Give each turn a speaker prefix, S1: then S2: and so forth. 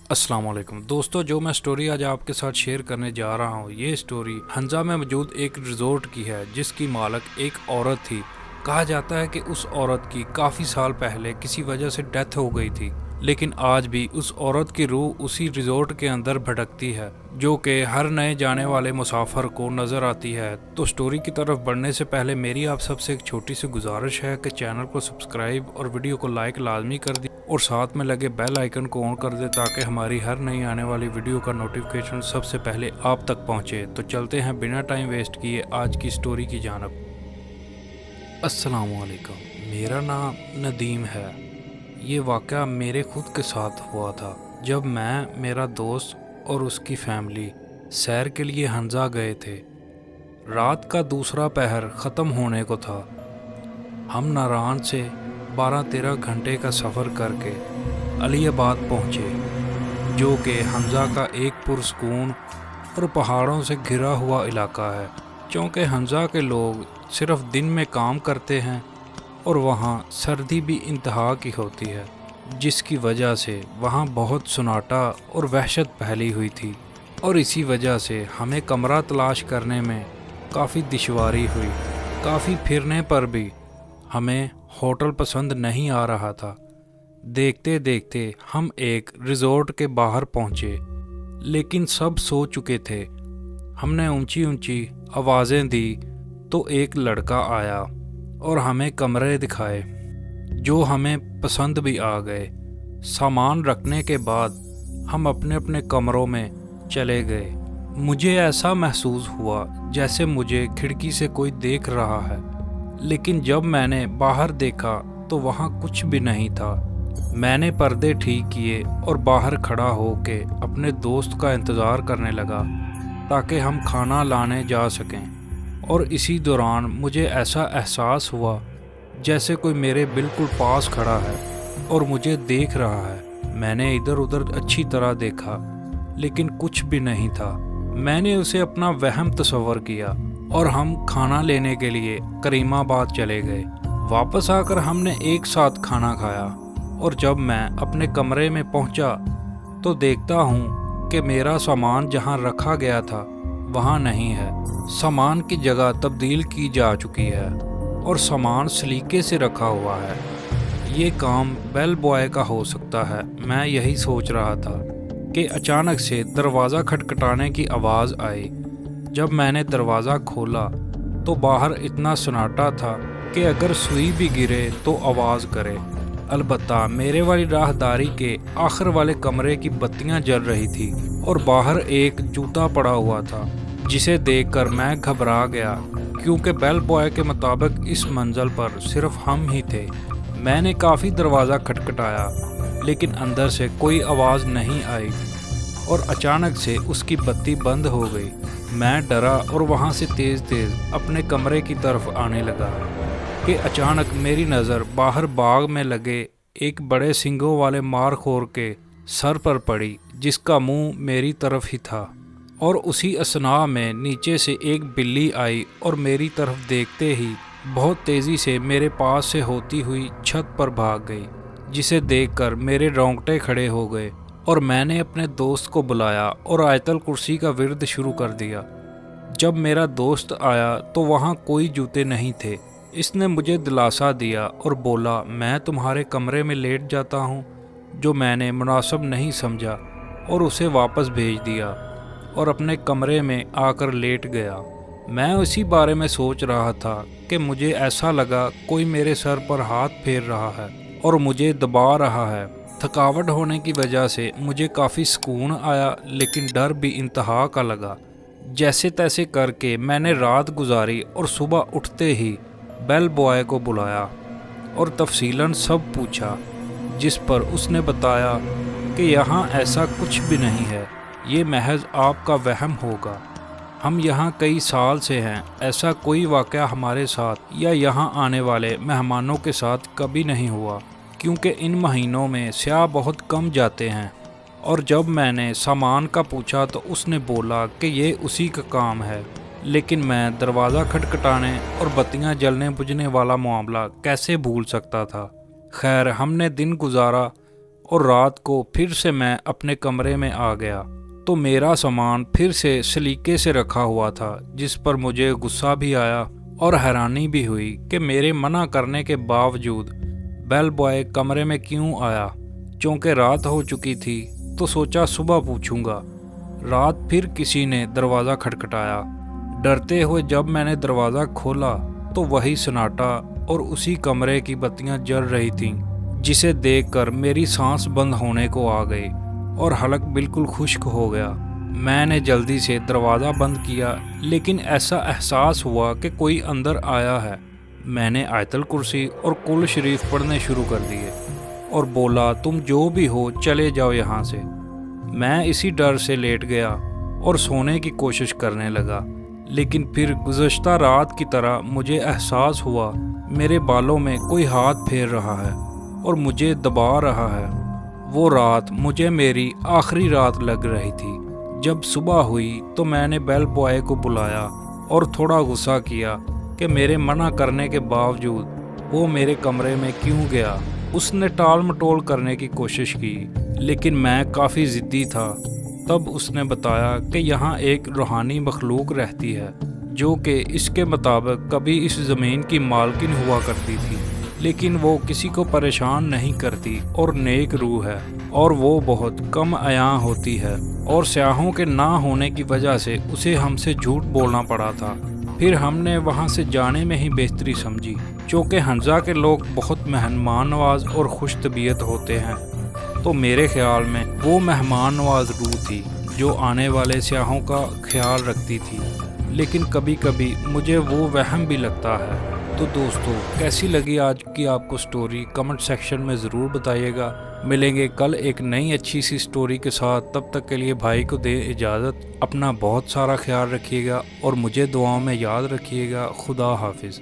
S1: अस्सलाम वालेकुम दोस्तों, जो मैं स्टोरी आज आपके साथ शेयर करने जा रहा हूँ, ये स्टोरी हंजा में मौजूद एक रिजॉर्ट की है जिसकी मालिक एक औरत थी। कहा जाता है कि उस औरत की काफ़ी साल पहले किसी वजह से डेथ हो गई थी, लेकिन आज भी उस औरत की रूह उसी रिजॉर्ट के अंदर भटकती है, जो कि हर नए जाने वाले मुसाफिर को नज़र आती है। तो स्टोरी की तरफ बढ़ने से पहले मेरी आप सबसे एक छोटी सी गुजारिश है कि चैनल को सब्सक्राइब और वीडियो को लाइक लाजमी कर दें और साथ में लगे बेल आइकन को ऑन कर दें ताकि हमारी हर नई आने वाली वीडियो का नोटिफिकेशन सबसे पहले आप तक पहुंचे। तो चलते हैं बिना टाइम वेस्ट किए आज की स्टोरी की जानब। अस्सलाम वालेकुम, मेरा नाम नदीम है। ये वाक़या मेरे खुद के साथ हुआ था जब मैं, मेरा दोस्त और उसकी फैमिली सैर के लिए हंजा गए थे। रात का दूसरा पहर ख़त्म होने को था। हम नारान से 12-13 घंटे का सफ़र करके अलीबाद पहुँचे, जो कि हंजा का एक पुरस्कून और पहाड़ों से घिरा हुआ इलाका है। क्योंकि हंजा के लोग सिर्फ दिन में काम करते हैं और वहाँ सर्दी भी इंतहा की होती है, जिसकी वजह से वहाँ बहुत सन्नाटा और वहशत फैली हुई थी। और इसी वजह से हमें कमरा तलाश करने में काफ़ी दुश्वारी हुई। काफ़ी फिरने पर भी हमें होटल पसंद नहीं आ रहा था। देखते देखते हम एक रिजॉर्ट के बाहर पहुँचे, लेकिन सब सो चुके थे। हमने ऊंची ऊंची आवाज़ें दी तो एक लड़का आया और हमें कमरे दिखाए, जो हमें पसंद भी आ गए। सामान रखने के बाद हम अपने अपने कमरों में चले गए। मुझे ऐसा महसूस हुआ जैसे मुझे खिड़की से कोई देख रहा है, लेकिन जब मैंने बाहर देखा तो वहाँ कुछ भी नहीं था। मैंने पर्दे ठीक किए और बाहर खड़ा होके अपने दोस्त का इंतज़ार करने लगा ताकि हम खाना लाने जा सकें। और इसी दौरान मुझे ऐसा एहसास हुआ जैसे कोई मेरे बिल्कुल पास खड़ा है और मुझे देख रहा है। मैंने इधर उधर अच्छी तरह देखा, लेकिन कुछ भी नहीं था। मैंने उसे अपना वहम तस्वर किया और हम खाना लेने के लिए करीमाबाद चले गए। वापस आकर हमने एक साथ खाना खाया और जब मैं अपने कमरे में पहुंचा तो देखता हूं कि मेरा सामान जहां रखा गया था वहां नहीं है। सामान की जगह तब्दील की जा चुकी है और सामान सलीके से रखा हुआ है। ये काम बेल बॉय का हो सकता है। मैं यही सोच रहा था कि अचानक से दरवाज़ा खटखटाने की आवाज़ आई। जब मैंने दरवाज़ा खोला तो बाहर इतना सन्नाटा था कि अगर सुई भी गिरे तो आवाज़ करे। अलबत्ता मेरे वाली राहदारी के आखिर वाले कमरे की बत्तियां जल रही थी और बाहर एक जूता पड़ा हुआ था, जिसे देखकर मैं घबरा गया, क्योंकि बेल बॉय के मुताबिक इस मंजिल पर सिर्फ हम ही थे। मैंने काफ़ी दरवाज़ा खटखटाया, लेकिन अंदर से कोई आवाज़ नहीं आई और अचानक से उसकी बत्ती बंद हो गई। मैं डरा और वहाँ से तेज़ तेज़ अपने कमरे की तरफ आने लगा कि अचानक मेरी नज़र बाहर बाग में लगे एक बड़े सींगों वाले मारखोर के सर पर पड़ी, जिसका मुंह मेरी तरफ ही था। और उसी असना में नीचे से एक बिल्ली आई और मेरी तरफ देखते ही बहुत तेज़ी से मेरे पास से होती हुई छत पर भाग गई, जिसे देखकर मेरे रोंगटे खड़े हो गए और मैंने अपने दोस्त को बुलाया और आयतल कुर्सी का विर्द शुरू कर दिया। जब मेरा दोस्त आया तो वहाँ कोई जूते नहीं थे। इसने मुझे दिलासा दिया और बोला, मैं तुम्हारे कमरे में लेट जाता हूँ, जो मैंने मुनासिब नहीं समझा और उसे वापस भेज दिया और अपने कमरे में आकर लेट गया। मैं उसी बारे में सोच रहा था कि मुझे ऐसा लगा कोई मेरे सर पर हाथ फेर रहा है और मुझे दबा रहा है। थकावट होने की वजह से मुझे काफ़ी सुकून आया, लेकिन डर भी इंतहा का लगा। जैसे तैसे करके मैंने रात गुजारी और सुबह उठते ही बेल बॉय को बुलाया और तफसीलन सब पूछा, जिस पर उसने बताया कि यहाँ ऐसा कुछ भी नहीं है, ये महज आपका वहम होगा। हम यहाँ कई साल से हैं, ऐसा कोई वाक़या हमारे साथ या यहाँ आने वाले मेहमानों के साथ कभी नहीं हुआ, क्योंकि इन महीनों में स्याह बहुत कम जाते हैं। और जब मैंने सामान का पूछा तो उसने बोला कि ये उसी का काम है, लेकिन मैं दरवाज़ा खटखटाने और बत्तियाँ जलने बुझने वाला मामला कैसे भूल सकता था। खैर, हमने दिन गुजारा اور رات کو پھر سے میں اپنے کمرے میں آ گیا تو میرا سامان پھر سے سلیقے سے رکھا ہوا تھا، جس پر مجھے غصہ بھی آیا اور حیرانی بھی ہوئی کہ میرے منع کرنے کے باوجود بیل بوائے کمرے میں کیوں آیا۔ چونکہ رات ہو چکی تھی تو سوچا صبح پوچھوں گا۔ رات پھر کسی نے دروازہ کھٹکھٹایا۔ ڈرتے ہوئے جب میں نے دروازہ کھولا تو وہی سناٹا اور اسی کمرے کی بتیاں جل رہی تھیں، جسے دیکھ کر میری سانس بند ہونے کو آ گئی اور حلق بالکل خشک ہو گیا۔ میں نے جلدی سے دروازہ بند کیا، لیکن ایسا احساس ہوا کہ کوئی اندر آیا ہے۔ میں نے آیت الکرسی اور کل شریف پڑھنے شروع کر دیے اور بولا، تم جو بھی ہو چلے جاؤ یہاں سے۔ میں اسی ڈر سے لیٹ گیا اور سونے کی کوشش کرنے لگا، لیکن پھر گزشتہ رات کی طرح مجھے احساس ہوا میرے بالوں میں کوئی ہاتھ پھیر رہا ہے اور مجھے دبا رہا ہے۔ وہ رات مجھے میری آخری رات لگ رہی تھی۔ جب صبح ہوئی تو میں نے بیل بوائے کو بلایا اور تھوڑا غصہ کیا کہ میرے منع کرنے کے باوجود وہ میرے کمرے میں کیوں گیا۔ اس نے ٹال مٹول کرنے کی کوشش کی، لیکن میں کافی ضدی تھا۔ تب اس نے بتایا کہ یہاں ایک روحانی مخلوق رہتی ہے جو کہ اس کے مطابق کبھی اس زمین کی مالکن ہوا کرتی تھی، لیکن وہ کسی کو پریشان نہیں کرتی اور نیک روح ہے، اور وہ بہت کم عیاں ہوتی ہے، اور سیاحوں کے نہ ہونے کی وجہ سے اسے ہم سے جھوٹ بولنا پڑا تھا۔ پھر ہم نے وہاں سے جانے میں ہی بہتری سمجھی، چونکہ ہنزا کے لوگ بہت مہمان نواز اور خوش طبیعت ہوتے ہیں، تو میرے خیال میں وہ مہمان نواز روح تھی جو آنے والے سیاحوں کا خیال رکھتی تھی، لیکن کبھی کبھی مجھے وہ وہم بھی لگتا ہے۔ تو دوستو، کیسی لگی آج کی آپ کو سٹوری کمنٹ سیکشن میں ضرور بتائیے گا۔ ملیں گے کل ایک نئی اچھی سی سٹوری کے ساتھ، تب تک کے لیے بھائی کو دے اجازت۔ اپنا بہت سارا خیال رکھیے گا اور مجھے دعاؤں میں یاد رکھیے گا۔ خدا حافظ۔